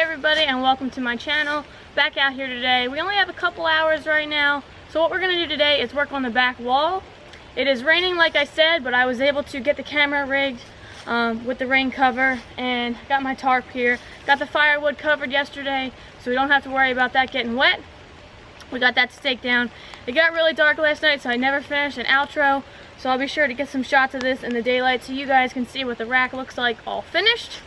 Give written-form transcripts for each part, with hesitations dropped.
everybody, and welcome to my channel. Back out here today. We only have a couple hours right now, so what we're going to do today is work on the back wall. It is raining like I said, but I was able to get the camera rigged with the rain cover, and got my tarp here. Got the firewood covered yesterday, so we don't have to worry about that getting wet. We got that stake down. It got really dark last night, so I never finished an outro, so I'll be sure to get some shots of this in the daylight so you guys can see what the rack looks like all finished.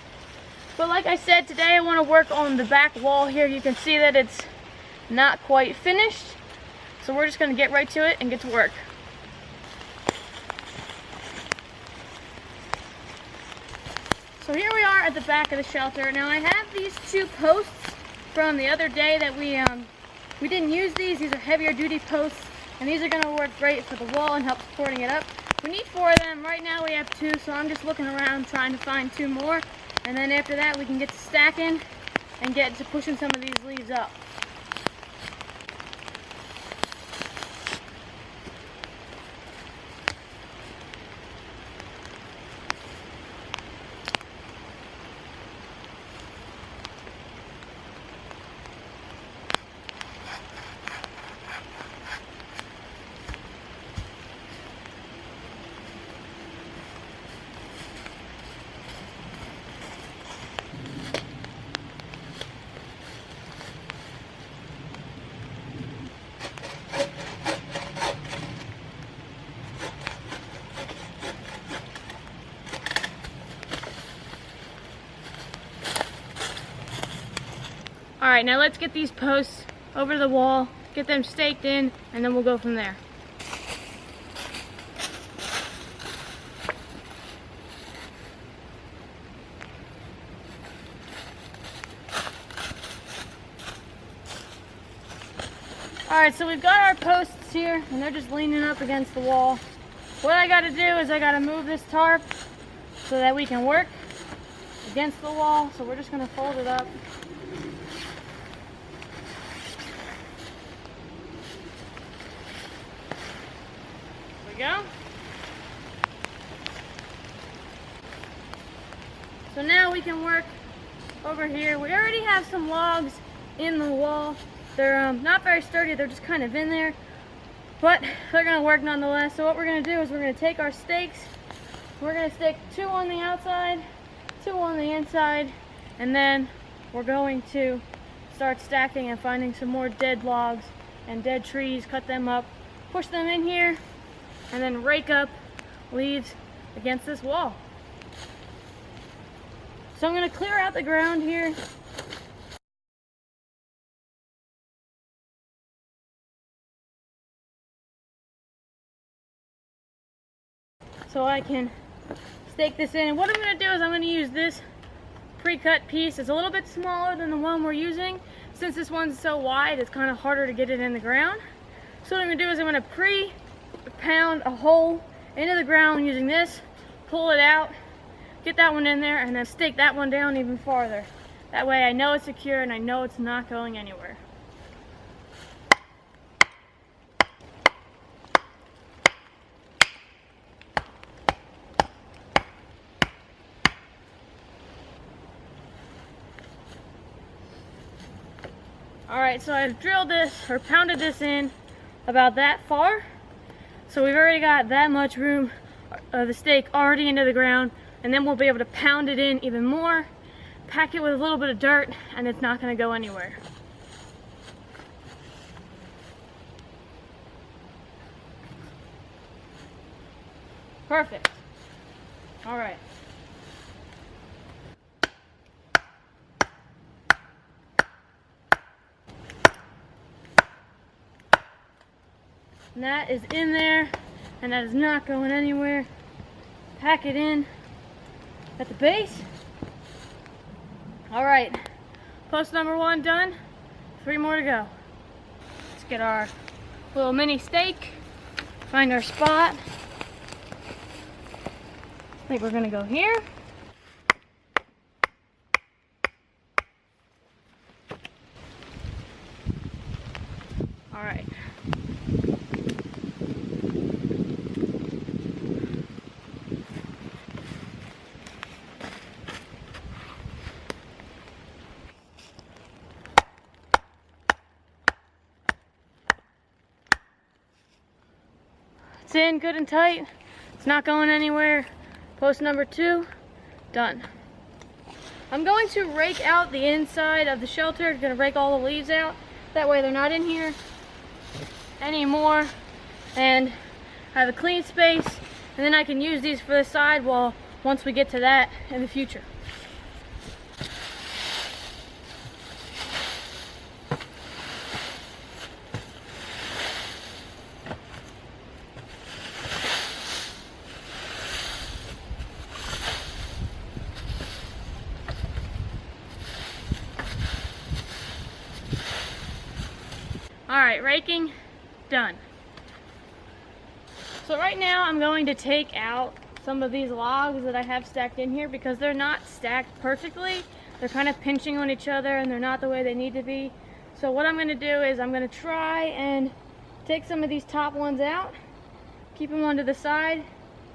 But like I said, today I want to work on the back wall here. You can see that it's not quite finished. So we're just going to get right to it and get to work. So here we are at the back of the shelter. Now I have these two posts from the other day that we didn't use these. These are heavier duty posts, and these are going to work great for the wall and help supporting it up. We need 4 of them. Right now we have 2, so I'm just looking around trying to find 2 more. And then after that we can get to stacking and get to pushing some of these leaves up. Alright, now let's get these posts over the wall, get them staked in, and then we'll go from there. Alright, so we've got our posts here, and they're just leaning up against the wall. What I gotta do is I gotta move this tarp so that we can work against the wall. So we're just gonna fold it up. Go. So now we can work over here. We already have some logs in the wall. They're not very sturdy, they're just kind of in there, but they're gonna work nonetheless. So what we're gonna do is we're gonna take our stakes, we're gonna stick 2 on the outside, 2 on the inside, and then we're going to start stacking and finding some more dead logs and dead trees, cut them up, push them in here, and then rake up leaves against this wall. So I'm going to clear out the ground here. So I can stake this in. And what I'm going to do is I'm going to use this pre-cut piece. It's a little bit smaller than the one we're using. Since this one's so wide, it's kind of harder to get it in the ground. So what I'm going to do is I'm going to pound a hole into the ground using this, pull it out, get that one in there, and then stake that one down even farther. That way I know it's secure and I know it's not going anywhere. Alright, so I've drilled this, or pounded this in about that far. So we've already got that much room of the stake already into the ground, and then we'll be able to pound it in even more, pack it with a little bit of dirt, and it's not going to go anywhere. Perfect. All right. And that is in there, and that is not going anywhere. Pack it in at the base. All right, post number 1 done, 3 more to go. Let's get our little mini stake, find our spot. I think we're gonna go here. All right. It's in good and tight. It's not going anywhere. Post number 2, done. I'm going to rake out the inside of the shelter. I'm going to rake all the leaves out. That way they're not in here anymore. And I have a clean space. And then I can use these for the sidewall once we get to that in the future. Alright, raking, done. So right now I'm going to take out some of these logs that I have stacked in here because they're not stacked perfectly. They're kind of pinching on each other and they're not the way they need to be. So what I'm going to do is I'm going to try and take some of these top ones out, keep them onto the side,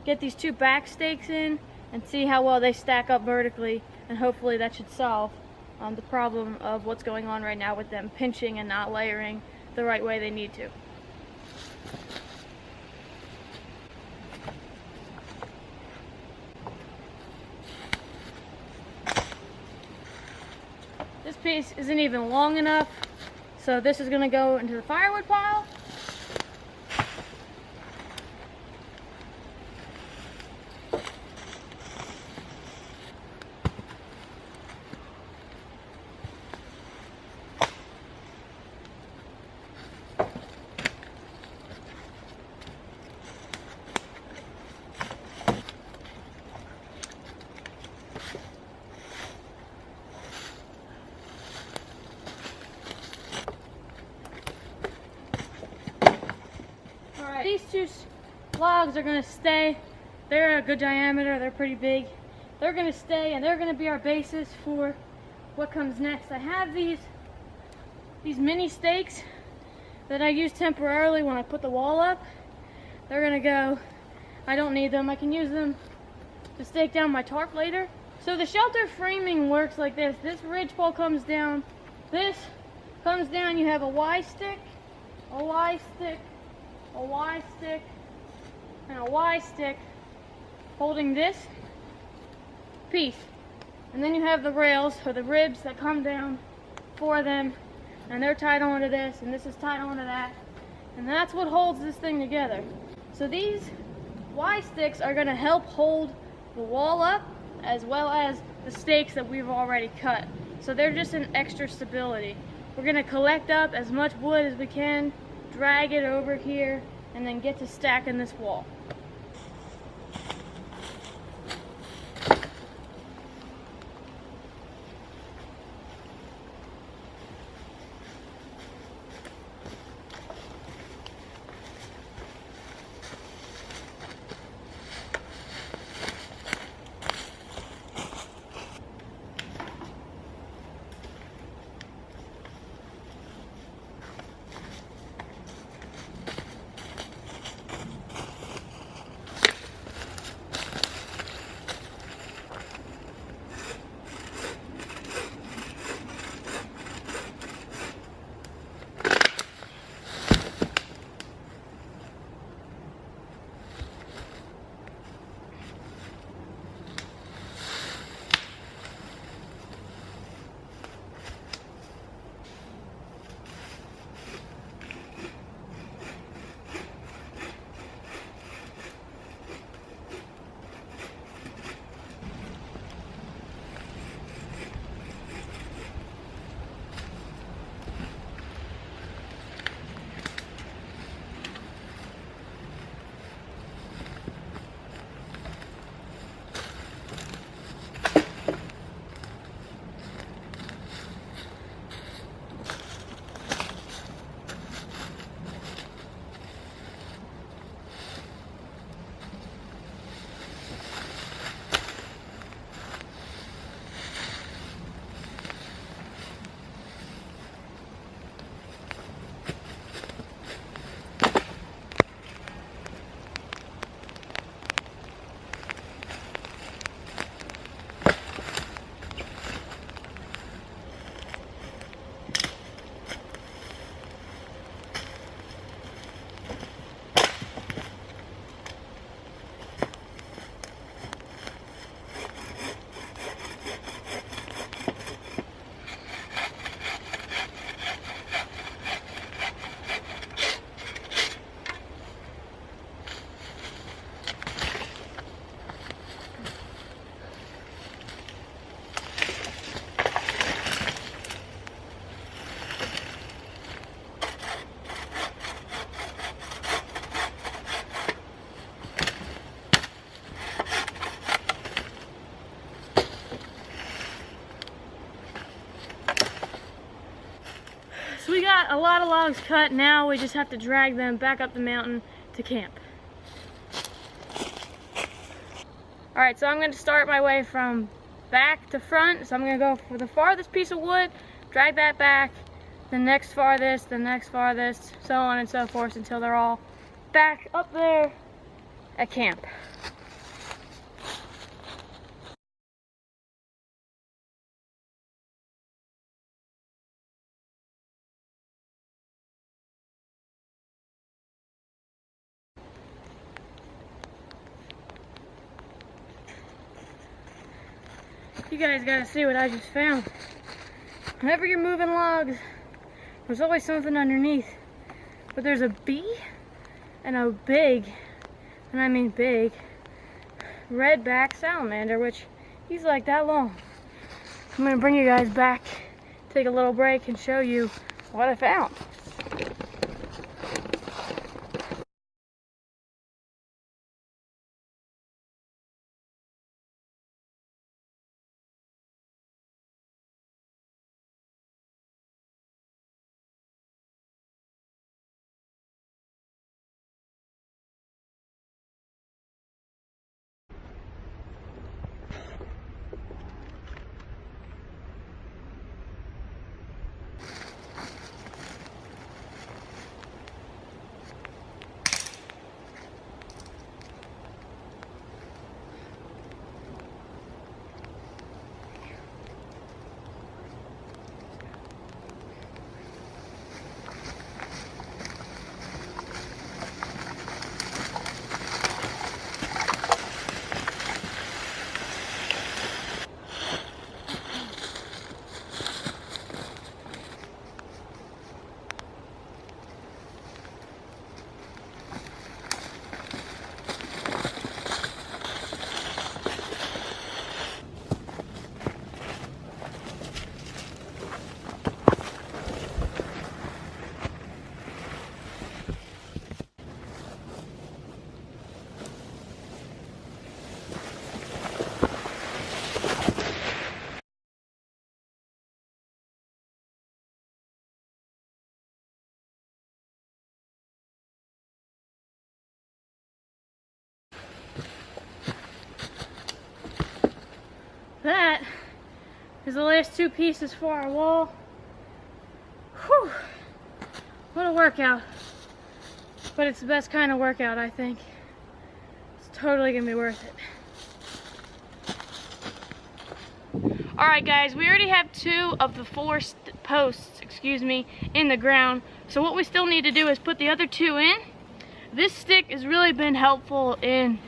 get these 2 back stakes in, and see how well they stack up vertically, and hopefully that should solve the problem of what's going on right now with them pinching and not layering the right way they need to. This piece isn't even long enough, so this is going to go into the firewood pile. These 2 logs are going to stay. They're a good diameter, they're pretty big. They're going to stay and they're going to be our basis for what comes next. I have these mini stakes that I use temporarily when I put the wall up. They're going to go. I don't need them. I can use them to stake down my tarp later. So the shelter framing works like this. This ridgepole comes down. This comes down. You have a Y stick, a Y stick, a Y stick, and a Y stick holding this piece. And then you have the rails, or the ribs, that come down for them, and they're tied onto this, and this is tied onto that, and that's what holds this thing together. So these Y sticks are going to help hold the wall up, as well as the stakes that we've already cut. So they're just an extra stability. We're going to collect up as much wood as we can, drag it over here, and then get to stacking this wall. we got a lot of logs cut. Now we just have to drag them back up the mountain to camp. Alright, so I'm going to start my way from back to front. So I'm going to go for the farthest piece of wood, drag that back, the next farthest, so on and so forth until they're all back up there at camp. You guys gotta see what I just found. Whenever you're moving logs, there's always something underneath. But there's a bee and a big, and I mean big, redback salamander, which he's like that long. I'm gonna bring you guys back, take a little break, and show you what I found. That is the last two pieces for our wall. Whew. What a workout. But it's the best kind of workout, I think. It's totally gonna be worth it. Alright guys, we already have 2 of the 4 posts, in the ground. So what we still need to do is put the other 2 in. This stick has really been helpful in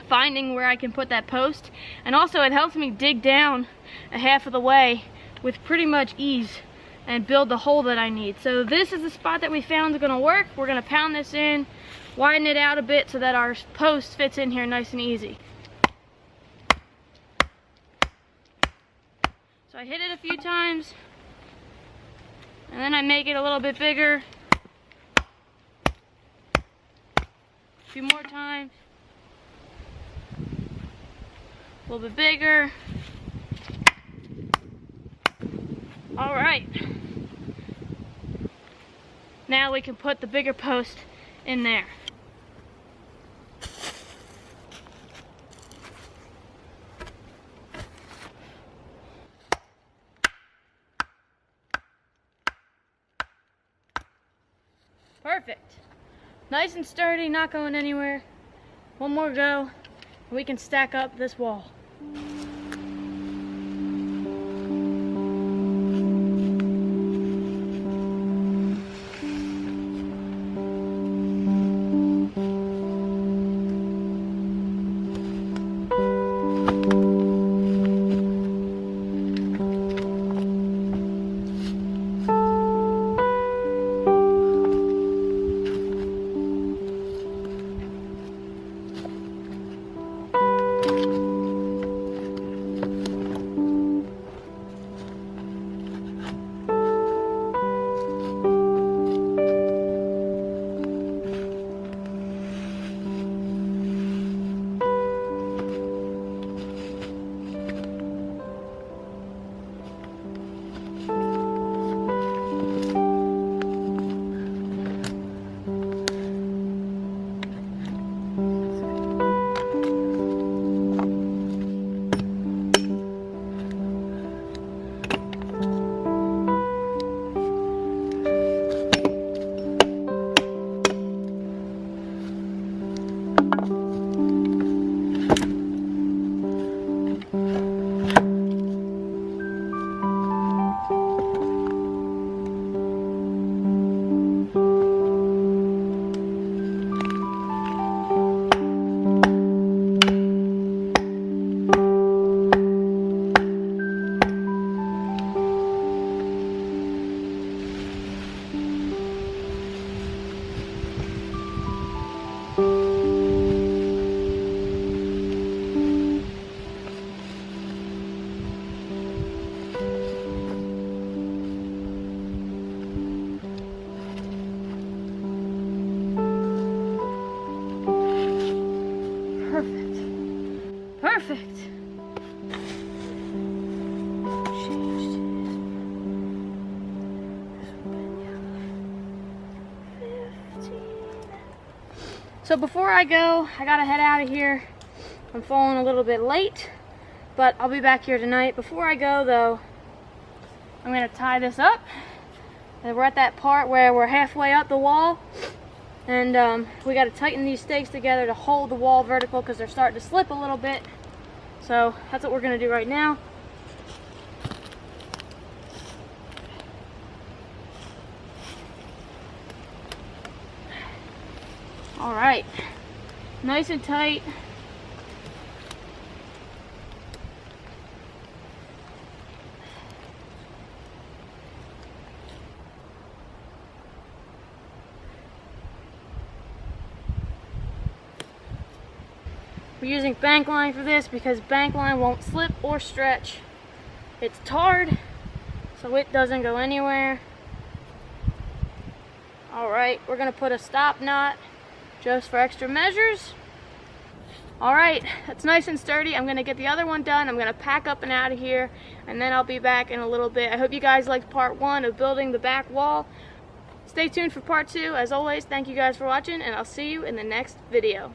finding where I can put that post, and also it helps me dig down a half of the way with pretty much ease and build the hole that I need. So this is the spot that we found is going to work. We're going to pound this in, widen it out a bit so that our post fits in here nice and easy. So I hit it a few times and then I make it a little bit bigger, a few more times, a little bit bigger. All right. Now we can put the bigger post in there. Perfect. Nice and sturdy, not going anywhere. One more go, and we can stack up this wall. So before I go, I gotta head out of here. I'm falling a little bit late, but I'll be back here tonight. Before I go though, I'm gonna tie this up. And we're at that part where we're halfway up the wall, and we gotta tighten these stakes together to hold the wall vertical because they're starting to slip a little bit. So that's what we're gonna do right now. All right, nice and tight. We're using bank line for this because bank line won't slip or stretch. It's tarred, so it doesn't go anywhere. All right, we're gonna put a stop knot just for extra measures. All right, that's nice and sturdy. I'm gonna get the other one done. I'm gonna pack up and out of here, and then I'll be back in a little bit. I hope you guys liked part 1 of building the back wall. Stay tuned for part 2. As always, thank you guys for watching, and I'll see you in the next video.